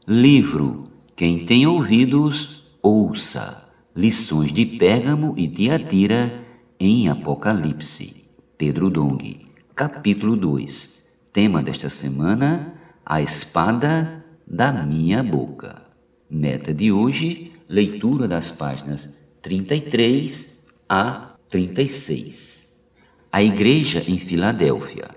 Livro Quem tem ouvidos, ouça. Lições de Pérgamo e Tiatira em Apocalipse. Pedro Dong. Capítulo 2. Tema desta semana: a espada da minha boca. Meta de hoje: leitura das páginas 33 a 36. A Igreja em Filadélfia.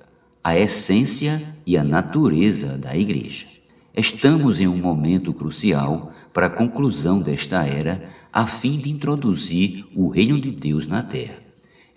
A essência e a natureza da Igreja. Estamos em um momento crucial para a conclusão desta era, a fim de introduzir o reino de Deus na Terra.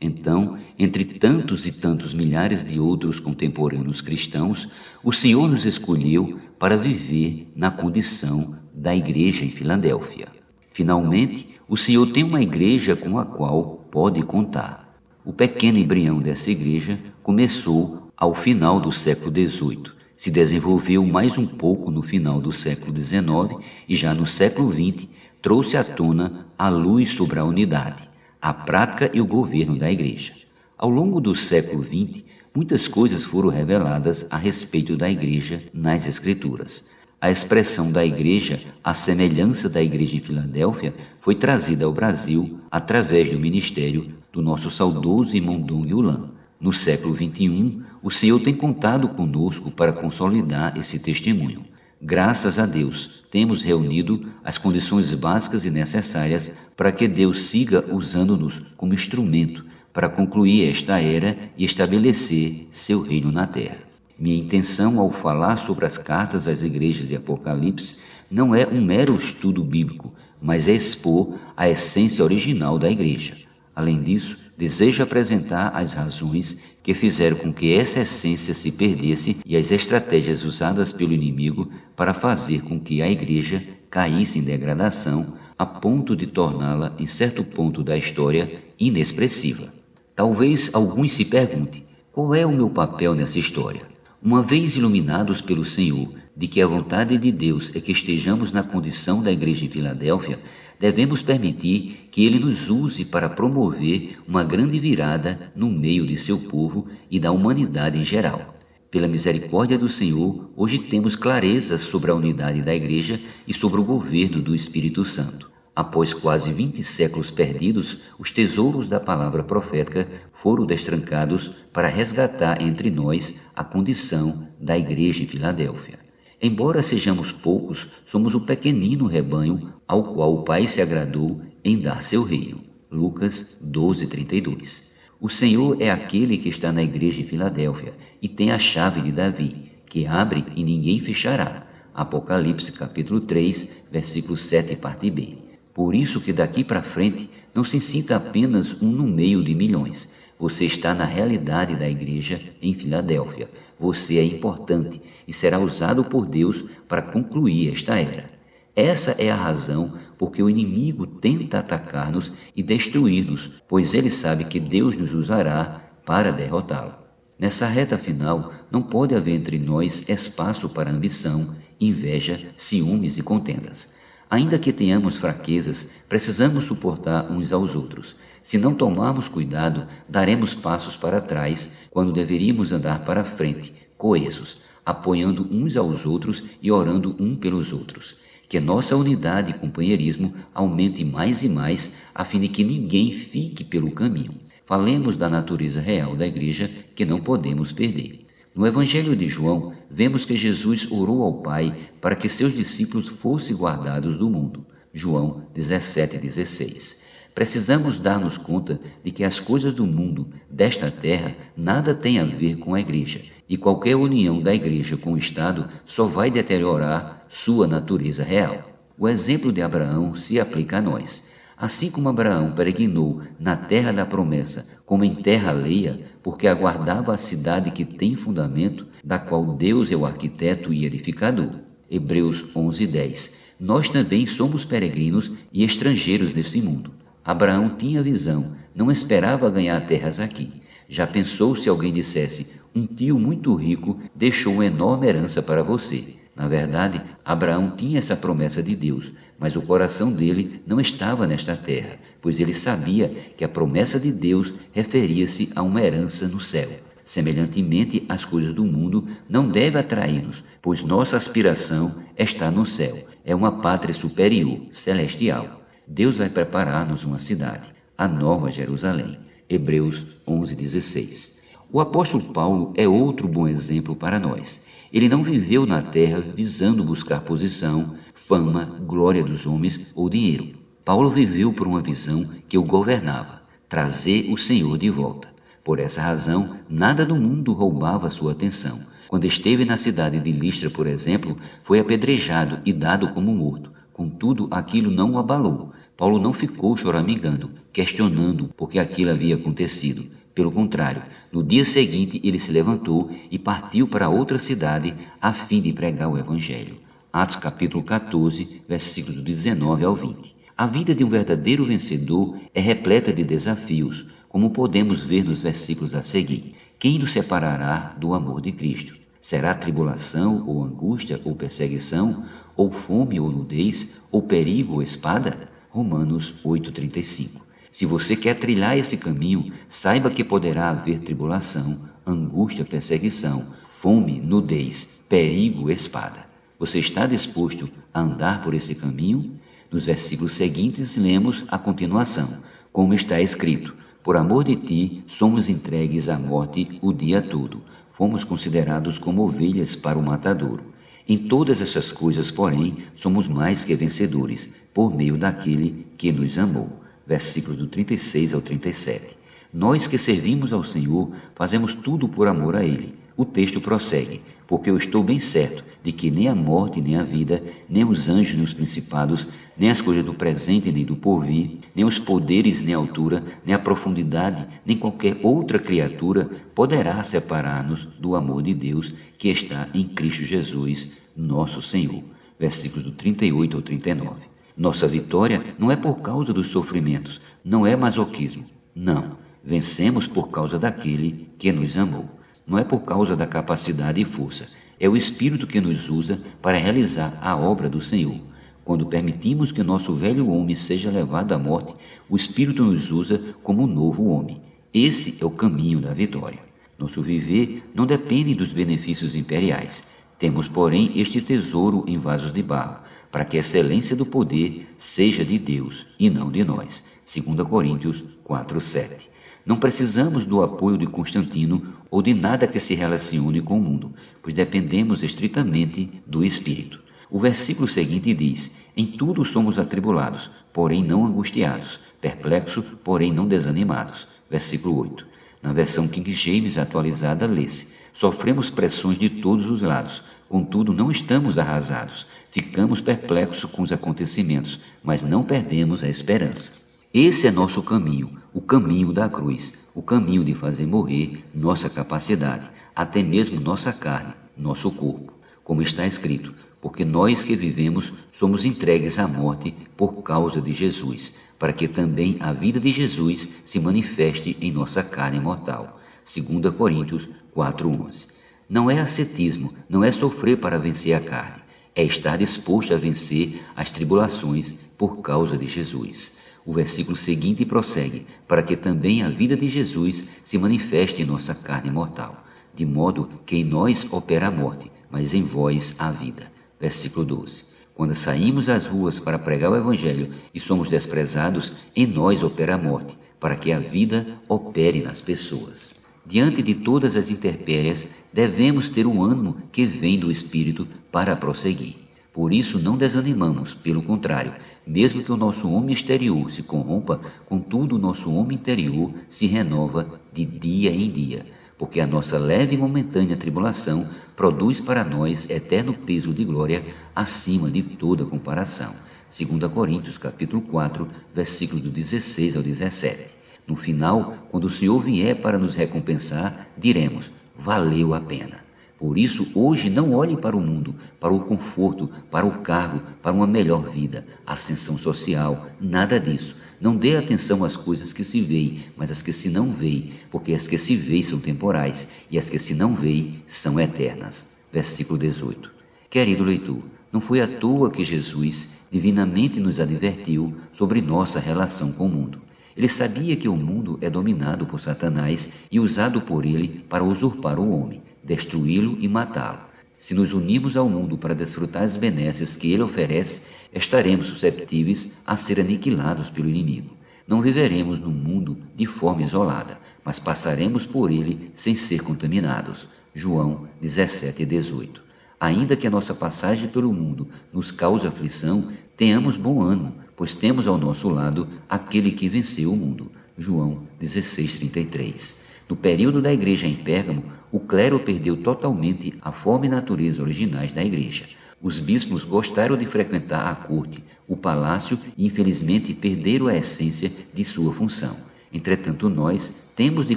Então, entre tantos e tantos milhares de outros contemporâneos cristãos, o Senhor nos escolheu para viver na condição da Igreja em Filadélfia. Finalmente, o Senhor tem uma igreja com a qual pode contar. O pequeno embrião dessa igreja começou ao final do século XVIII. Se desenvolveu mais um pouco no final do século XIX e já no século XX trouxe à tona a luz sobre a unidade, a prática e o governo da Igreja. Ao longo do século XX, muitas coisas foram reveladas a respeito da Igreja nas Escrituras. A expressão da Igreja, a semelhança da Igreja em Filadélfia, foi trazida ao Brasil através do ministério do nosso saudoso irmão Dong Yulan. No século XXI, o Senhor tem contado conosco para consolidar esse testemunho. Graças a Deus, temos reunido as condições básicas e necessárias para que Deus siga usando-nos como instrumento para concluir esta era e estabelecer seu reino na terra. Minha intenção ao falar sobre as cartas às igrejas de Apocalipse não é um mero estudo bíblico, mas é expor a essência original da igreja. Além disso, desejo apresentar as razões que fizeram com que essa essência se perdesse e as estratégias usadas pelo inimigo para fazer com que a igreja caísse em degradação a ponto de torná-la, em certo ponto da história, inexpressiva. Talvez alguns se perguntem: qual é o meu papel nessa história? Uma vez iluminados pelo Senhor de que a vontade de Deus é que estejamos na condição da igreja em Filadélfia, devemos permitir que Ele nos use para promover uma grande virada no meio de seu povo e da humanidade em geral. Pela misericórdia do Senhor, hoje temos clareza sobre a unidade da igreja e sobre o governo do Espírito Santo. Após quase 20 séculos perdidos, os tesouros da palavra profética foram destrancados para resgatar entre nós a condição da igreja em Filadélfia. Embora sejamos poucos, somos o pequenino rebanho ao qual o Pai se agradou em dar seu reino. Lucas 12:32. O Senhor é aquele que está na igreja em Filadélfia e tem a chave de Davi, que abre e ninguém fechará. Apocalipse capítulo 3, versículo 7, parte B. Por isso que daqui para frente não se sinta apenas um no meio de milhões. Você está na realidade da igreja em Filadélfia. Você é importante e será usado por Deus para concluir esta era. Essa é a razão por que o inimigo tenta atacar-nos e destruir-nos, pois ele sabe que Deus nos usará para derrotá-lo. Nessa reta final, não pode haver entre nós espaço para ambição, inveja, ciúmes e contendas. Ainda que tenhamos fraquezas, precisamos suportar uns aos outros. Se não tomarmos cuidado, daremos passos para trás, quando deveríamos andar para frente, coesos, apoiando uns aos outros e orando um pelos outros. Que nossa unidade e companheirismo aumente mais e mais, a fim de que ninguém fique pelo caminho. Falemos da natureza real da igreja, que não podemos perder. No Evangelho de João, vemos que Jesus orou ao Pai para que seus discípulos fossem guardados do mundo. João 17:16. Precisamos dar-nos conta de que as coisas do mundo, desta terra, nada têm a ver com a igreja, e qualquer união da igreja com o Estado só vai deteriorar sua natureza real. O exemplo de Abraão se aplica a nós. Assim como Abraão peregrinou na terra da promessa, como em terra alheia, porque aguardava a cidade que tem fundamento, da qual Deus é o arquiteto e edificador. Hebreus 11:10. Nós também somos peregrinos e estrangeiros neste mundo. Abraão tinha visão, não esperava ganhar terras aqui. Já pensou se alguém dissesse: um tio muito rico deixou uma enorme herança para você? Na verdade, Abraão tinha essa promessa de Deus, mas o coração dele não estava nesta terra, pois ele sabia que a promessa de Deus referia-se a uma herança no céu. Semelhantemente, as coisas do mundo não devem atrair-nos, pois nossa aspiração está no céu, é uma pátria superior, celestial. Deus vai preparar-nos uma cidade, a Nova Jerusalém. Hebreus 11:16. O apóstolo Paulo é outro bom exemplo para nós. Ele não viveu na terra visando buscar posição, fama, glória dos homens ou dinheiro. Paulo viveu por uma visão que o governava, trazer o Senhor de volta. Por essa razão, nada do mundo roubava sua atenção. Quando esteve na cidade de Listra, por exemplo, foi apedrejado e dado como morto. Contudo, aquilo não o abalou. Paulo não ficou choramingando, questionando por que aquilo havia acontecido. Pelo contrário, no dia seguinte ele se levantou e partiu para outra cidade a fim de pregar o Evangelho. Atos capítulo 14, versículos do 19 ao 20. A vida de um verdadeiro vencedor é repleta de desafios, como podemos ver nos versículos a seguir. Quem nos separará do amor de Cristo? Será tribulação, ou angústia, ou perseguição, ou fome, ou nudez, ou perigo, ou espada? Romanos 8,35. Se você quer trilhar esse caminho, saiba que poderá haver tribulação, angústia, perseguição, fome, nudez, perigo, espada. Você está disposto a andar por esse caminho? Nos versículos seguintes lemos a continuação, como está escrito: por amor de ti, somos entregues à morte o dia todo. Fomos considerados como ovelhas para o matadouro. Em todas essas coisas, porém, somos mais que vencedores, por meio daquele que nos amou. Versículos do 36 ao 37. Nós que servimos ao Senhor, fazemos tudo por amor a Ele. O texto prossegue: porque eu estou bem certo de que nem a morte, nem a vida, nem os anjos, nem os principados, nem as coisas do presente, nem do porvir, nem os poderes, nem a altura, nem a profundidade, nem qualquer outra criatura poderá separar-nos do amor de Deus que está em Cristo Jesus, nosso Senhor. Versículos do 38 ao 39. Nossa vitória não é por causa dos sofrimentos, não é masoquismo. Não, vencemos por causa daquele que nos amou. Não é por causa da capacidade e força, é o Espírito que nos usa para realizar a obra do Senhor. Quando permitimos que nosso velho homem seja levado à morte, o Espírito nos usa como um novo homem. Esse é o caminho da vitória. Nosso viver não depende dos benefícios imperiais. Temos, porém, este tesouro em vasos de barro, para que a excelência do poder seja de Deus e não de nós. 2 Coríntios 4:7. Não precisamos do apoio de Constantino ou de nada que se relacione com o mundo, pois dependemos estritamente do Espírito. O versículo seguinte diz: em tudo somos atribulados, porém não angustiados, perplexos, porém não desanimados. Versículo 8. Na versão King James atualizada lê-se: sofremos pressões de todos os lados, contudo não estamos arrasados, ficamos perplexos com os acontecimentos, mas não perdemos a esperança. Esse é nosso caminho, o caminho da cruz, o caminho de fazer morrer nossa capacidade, até mesmo nossa carne, nosso corpo. Como está escrito: porque nós que vivemos somos entregues à morte por causa de Jesus, para que também a vida de Jesus se manifeste em nossa carne mortal. 2 Coríntios 4:11. Não é ascetismo, não é sofrer para vencer a carne, é estar disposto a vencer as tribulações por causa de Jesus. O versículo seguinte prossegue: para que também a vida de Jesus se manifeste em nossa carne mortal, de modo que em nós opera a morte, mas em vós a vida. Versículo 12. Quando saímos às ruas para pregar o Evangelho e somos desprezados, em nós opera a morte, para que a vida opere nas pessoas. Diante de todas as intempéries, devemos ter o ânimo que vem do Espírito para prosseguir. Por isso não desanimamos, pelo contrário, mesmo que o nosso homem exterior se corrompa, contudo o nosso homem interior se renova de dia em dia, porque a nossa leve e momentânea tribulação produz para nós eterno peso de glória acima de toda comparação. 2 Coríntios capítulo 4, versículos do 16 ao 17. No final, quando o Senhor vier para nos recompensar, diremos: valeu a pena. Por isso, hoje não olhe para o mundo, para o conforto, para o cargo, para uma melhor vida, ascensão social, nada disso. Não dê atenção às coisas que se veem, mas às que se não veem, porque as que se veem são temporais e as que se não veem são eternas. Versículo 18. Querido leitor, não foi à toa que Jesus divinamente nos advertiu sobre nossa relação com o mundo. Ele sabia que o mundo é dominado por Satanás e usado por ele para usurpar o homem, destruí-lo e matá-lo. Se nos unirmos ao mundo para desfrutar as benesses que ele oferece, estaremos susceptíveis a ser aniquilados pelo inimigo. Não viveremos no mundo de forma isolada, mas passaremos por ele sem ser contaminados. João 17:18. Ainda que a nossa passagem pelo mundo nos cause aflição, tenhamos bom ânimo, pois temos ao nosso lado aquele que venceu o mundo. João 16:33. No período da igreja em Pérgamo, o clero perdeu totalmente a forma e natureza originais da igreja. Os bispos gostaram de frequentar a corte, o palácio e infelizmente perderam a essência de sua função. Entretanto, nós temos de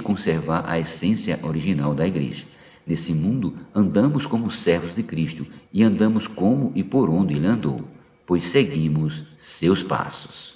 conservar a essência original da igreja. Nesse mundo, andamos como servos de Cristo e andamos como e por onde ele andou, pois seguimos seus passos.